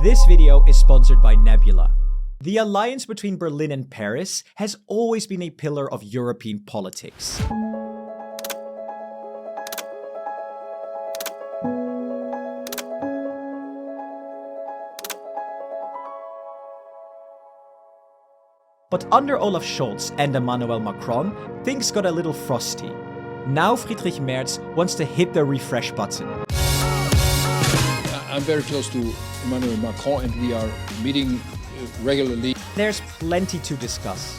This video is sponsored by Nebula. The alliance between Berlin and Paris has always been a pillar of European politics. But under Olaf Scholz and Emmanuel Macron, things got a little frosty. Now Friedrich Merz wants to hit the refresh button. I'm very close to Emmanuel Macron and we are meeting regularly. There's plenty to discuss.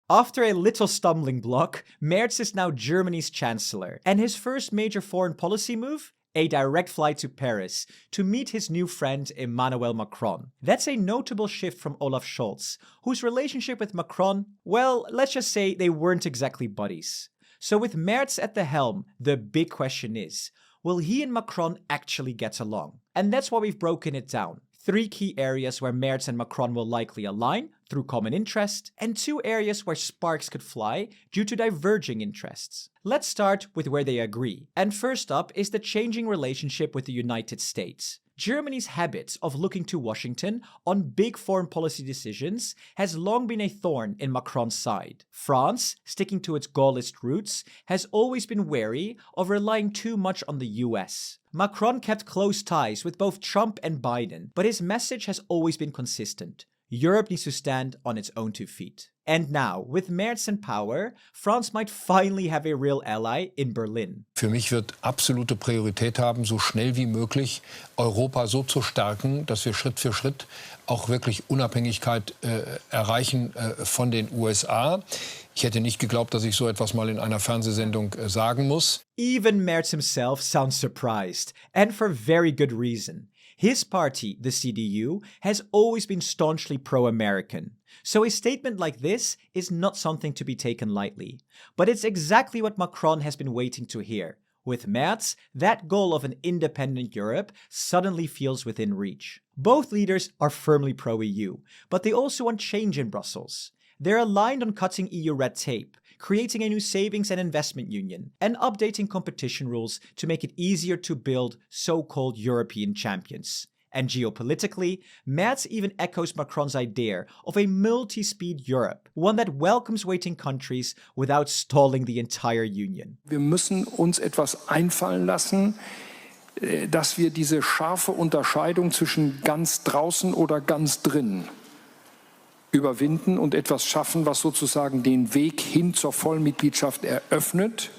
After a little stumbling block, Merz is now Germany's Chancellor, and his first major foreign policy move? A direct flight to Paris to meet his new friend Emmanuel Macron. That's a notable shift from Olaf Scholz, whose relationship with Macron, well, let's just say they weren't exactly buddies. So with Merz at the helm, the big question is, will he and Macron actually get along? And that's why we've broken it down. 3 key areas where Merz and Macron will likely align through common interest, and 2 areas where sparks could fly due to diverging interests. Let's start with where they agree. And first up is the changing relationship with the United States. Germany's habit of looking to Washington on big foreign policy decisions has long been a thorn in Macron's side. France, sticking to its Gaullist roots, has always been wary of relying too much on the US. Macron kept close ties with both Trump and Biden, but his message has always been consistent. Europe needs to stand on its own 2 feet. And now, with Merz in power, France might finally have a real ally in Berlin. Für mich wird absolute Priorität haben, so schnell wie möglich Europa so zu stärken, dass wir Schritt für Schritt auch wirklich Unabhängigkeit erreichen von den USA. Ich hätte nicht geglaubt, dass ich so etwas mal in einer Fernsehsendung sagen muss. Even Merz himself sounds surprised, and for very good reason. His party, the CDU, has always been staunchly pro-American. So a statement like this is not something to be taken lightly. But it's exactly what Macron has been waiting to hear. With Merz, that goal of an independent Europe suddenly feels within reach. Both leaders are firmly pro-EU, but they also want change in Brussels. They're aligned on cutting EU red tape, creating a new savings and investment union, and updating competition rules to make it easier to build so-called European champions. And geopolitically, Merz even echoes Macron's idea of a multi-speed Europe, one that welcomes waiting countries without stalling the entire Union. Wir müssen uns etwas einfallen lassen, dass wir diese scharfe Unterscheidung zwischen ganz draußen oder ganz drin überwinden und etwas schaffen, was sozusagen den Weg hin zur Vollmitgliedschaft eröffnet,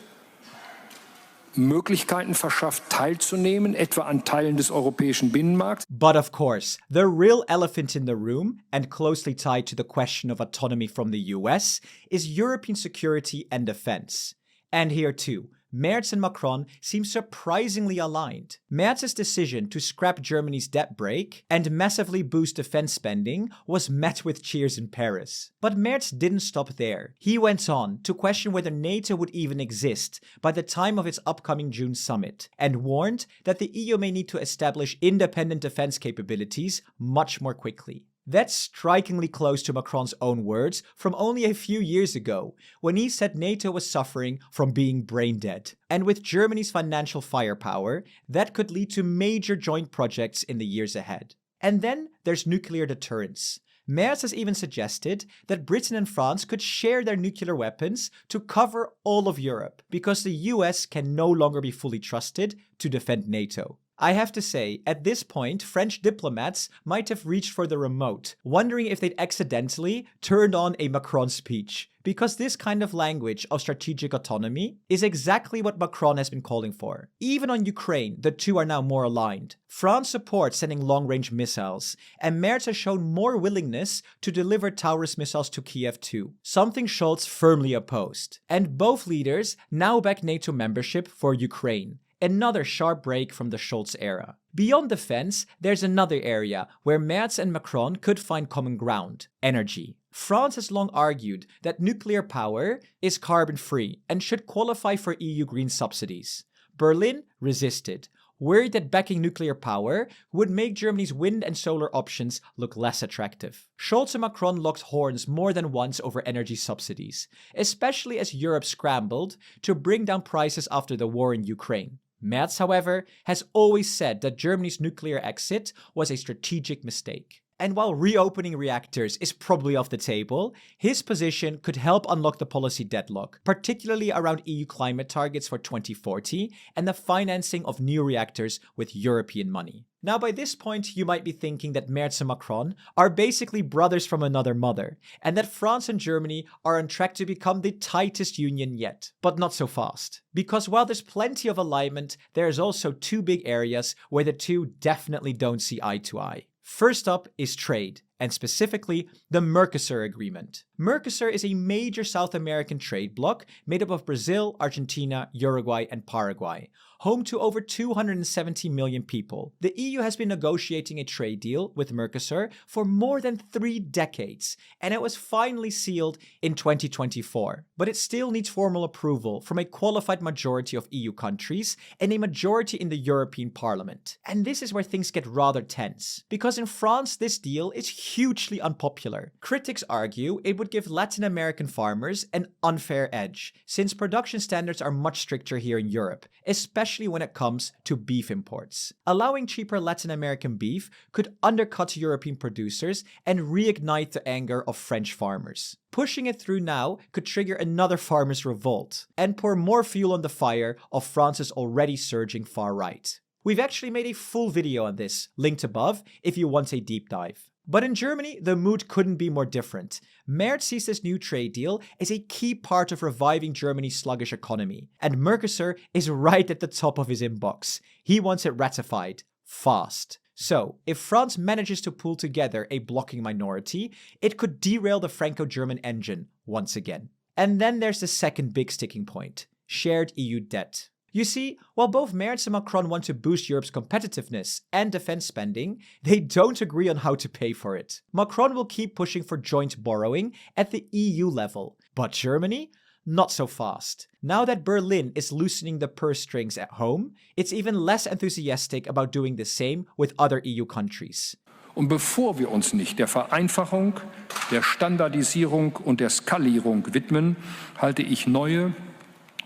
Möglichkeiten verschafft, teilzunehmen, etwa an Teilen des europäischen Binnenmarkts. But of course, the real elephant in the room, and closely tied to the question of autonomy from the US, is European security and defense. And here too, Merz and Macron seem surprisingly aligned. Merz's decision to scrap Germany's debt brake and massively boost defense spending was met with cheers in Paris. But Merz didn't stop there. He went on to question whether NATO would even exist by the time of its upcoming June summit, and warned that the EU may need to establish independent defense capabilities much more quickly. That's strikingly close to Macron's own words from only a few years ago, when he said NATO was suffering from being brain dead. And with Germany's financial firepower, that could lead to major joint projects in the years ahead. And then there's nuclear deterrence. Merz has even suggested that Britain and France could share their nuclear weapons to cover all of Europe, because the US can no longer be fully trusted to defend NATO. I have to say, at this point, French diplomats might have reached for the remote, wondering if they'd accidentally turned on a Macron speech, because this kind of language of strategic autonomy is exactly what Macron has been calling for. Even on Ukraine, the two are now more aligned. France supports sending long-range missiles, and Merz has shown more willingness to deliver Taurus missiles to Kiev too, something Scholz firmly opposed. And both leaders now back NATO membership for Ukraine. Another sharp break from the Scholz era. Beyond defense, there's another area where Merz and Macron could find common ground: energy. France has long argued that nuclear power is carbon-free and should qualify for EU green subsidies. Berlin resisted. worried that backing nuclear power would make Germany's wind and solar options look less attractive. Scholz and Macron locked horns more than once over energy subsidies, especially as Europe scrambled to bring down prices after the war in Ukraine. Merz, however, has always said that Germany's nuclear exit was a strategic mistake. And while reopening reactors is probably off the table, his position could help unlock the policy deadlock, particularly around EU climate targets for 2040 and the financing of new reactors with European money. Now, by this point, you might be thinking that Merz and Macron are basically brothers from another mother, and that France and Germany are on track to become the tightest union yet. But not so fast. Because while there's plenty of alignment, there's also two big areas where the two definitely don't see eye to eye. First up is trade, and specifically the Mercosur agreement. Mercosur is a major South American trade bloc made up of Brazil, Argentina, Uruguay, and Paraguay, home to over 270 million people. The EU has been negotiating a trade deal with Mercosur for more than 3 decades, and it was finally sealed in 2024. But it still needs formal approval from a qualified majority of EU countries and a majority in the European Parliament. And this is where things get rather tense, because in France this deal is hugely unpopular. Critics argue it would give Latin American farmers an unfair edge, since production standards are much stricter here in Europe, especially when it comes to beef imports. Allowing cheaper Latin American beef could undercut European producers and reignite the anger of French farmers. Pushing it through now could trigger another farmers' revolt and pour more fuel on the fire of France's already surging far right. We've actually made a full video on this, linked above if you want a deep dive. But in Germany, the mood couldn't be more different. Merz sees this new trade deal as a key part of reviving Germany's sluggish economy, and Mercosur is right at the top of his inbox. He wants it ratified fast. So, if France manages to pull together a blocking minority, it could derail the Franco-German engine once again. And then there's the second big sticking point: shared EU debt. You see, while both Merz and Macron want to boost Europe's competitiveness and defense spending, they don't agree on how to pay for it. Macron will keep pushing for joint borrowing at the EU level, but Germany? Not so fast. Now that Berlin is loosening the purse strings at home, it's even less enthusiastic about doing the same with other EU countries. Und bevor wir uns nicht der Vereinfachung, der Standardisierung und der Skalierung widmen, halte ich neue,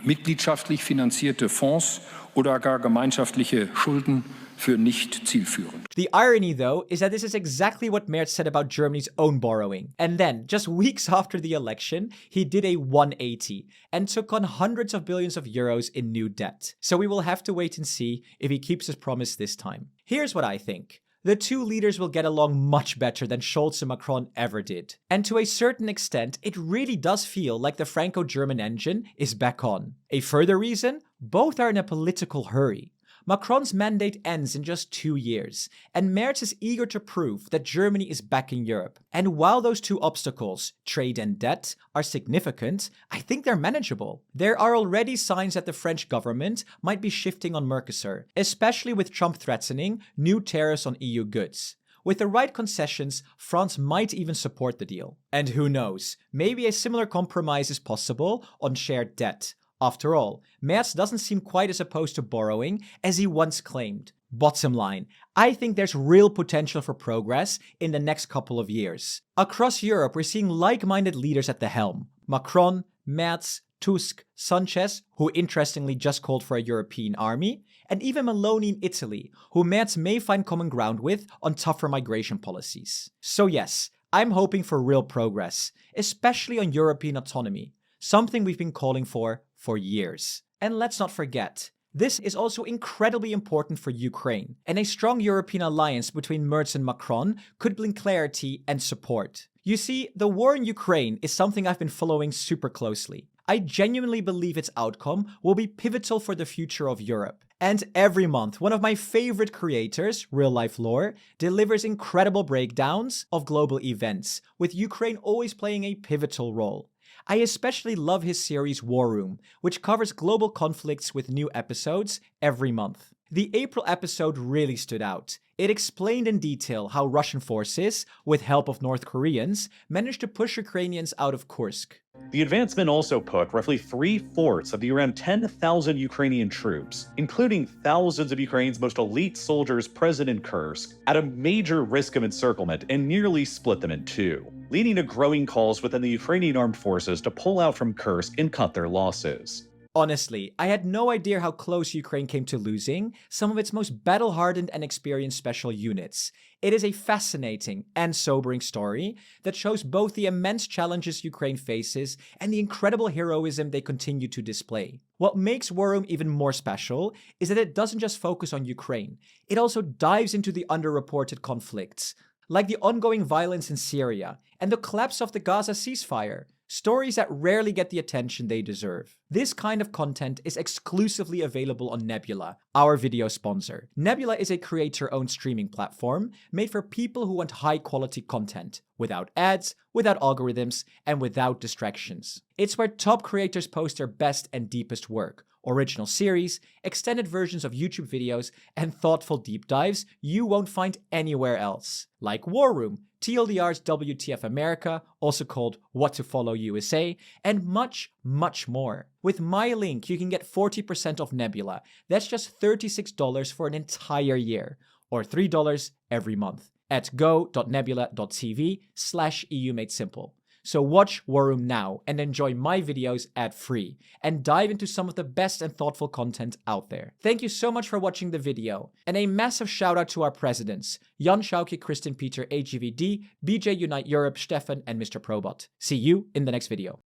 mitgliedschaftlich finanzierte Fonds oder gar gemeinschaftliche Schulden für nicht zielführend. The irony, though, is that this is exactly what Merz said about Germany's own borrowing. And then, just weeks after the election, he did a 180 and took on hundreds of billions of euros in new debt. So we will have to wait and see if he keeps his promise this time. Here's what I think. The two leaders will get along much better than Scholz and Macron ever did. And to a certain extent, it really does feel like the Franco-German engine is back on. A further reason? Both are in a political hurry. Macron's mandate ends in just 2 years, and Merz is eager to prove that Germany is back in Europe. And while those two obstacles, trade and debt, are significant, I think they're manageable. There are already signs that the French government might be shifting on Mercosur, especially with Trump threatening new tariffs on EU goods. With the right concessions, France might even support the deal. And who knows, maybe a similar compromise is possible on shared debt. After all, Merz doesn't seem quite as opposed to borrowing as he once claimed. Bottom line, I think there's real potential for progress in the next couple of years. Across Europe, we're seeing like-minded leaders at the helm. Macron, Merz, Tusk, Sanchez, who interestingly just called for a European army, and even Meloni in Italy, who Merz may find common ground with on tougher migration policies. So yes, I'm hoping for real progress, especially on European autonomy, something we've been calling for years. And let's not forget, this is also incredibly important for Ukraine, and a strong European alliance between Merz and Macron could bring clarity and support. You see, the war in Ukraine is something I've been following super closely. I genuinely believe its outcome will be pivotal for the future of Europe. And every month, one of my favorite creators, Real Life Lore, delivers incredible breakdowns of global events, with Ukraine always playing a pivotal role. I especially love his series War Room, which covers global conflicts with new episodes every month. The April episode really stood out. It explained in detail how Russian forces, with help of North Koreans, managed to push Ukrainians out of Kursk. The advancement also put roughly 3/4 of the around 10,000 Ukrainian troops, including thousands of Ukraine's most elite soldiers present in Kursk, at a major risk of encirclement and nearly split them in two, leading to growing calls within the Ukrainian armed forces to pull out from Kursk and cut their losses. Honestly, I had no idea how close Ukraine came to losing some of its most battle-hardened and experienced special units. It is a fascinating and sobering story that shows both the immense challenges Ukraine faces and the incredible heroism they continue to display. What makes War Room even more special is that it doesn't just focus on Ukraine, it also dives into the underreported conflicts, like the ongoing violence in Syria and the collapse of the Gaza ceasefire. Stories that rarely get the attention they deserve. This kind of content is exclusively available on Nebula, our video sponsor. Nebula is a creator-owned streaming platform made for people who want high-quality content, without ads, without algorithms, and without distractions. It's where top creators post their best and deepest work, original series, extended versions of YouTube videos, and thoughtful deep dives you won't find anywhere else. Like War Room, TLDR's WTF America, also called What to Follow USA, and much, much more. With my link, you can get 40% off Nebula. That's just $36 for an entire year, or $3 every month, at go.nebula.tv/EUMadeSimple. So watch War Room now and enjoy my videos ad-free, and dive into some of the best and thoughtful content out there. Thank you so much for watching the video, and a massive shout out to our presidents, Jan Schauke, Christian Peter, AGVD, BJ Unite Europe, Stefan, and Mr. Probot. See you in the next video.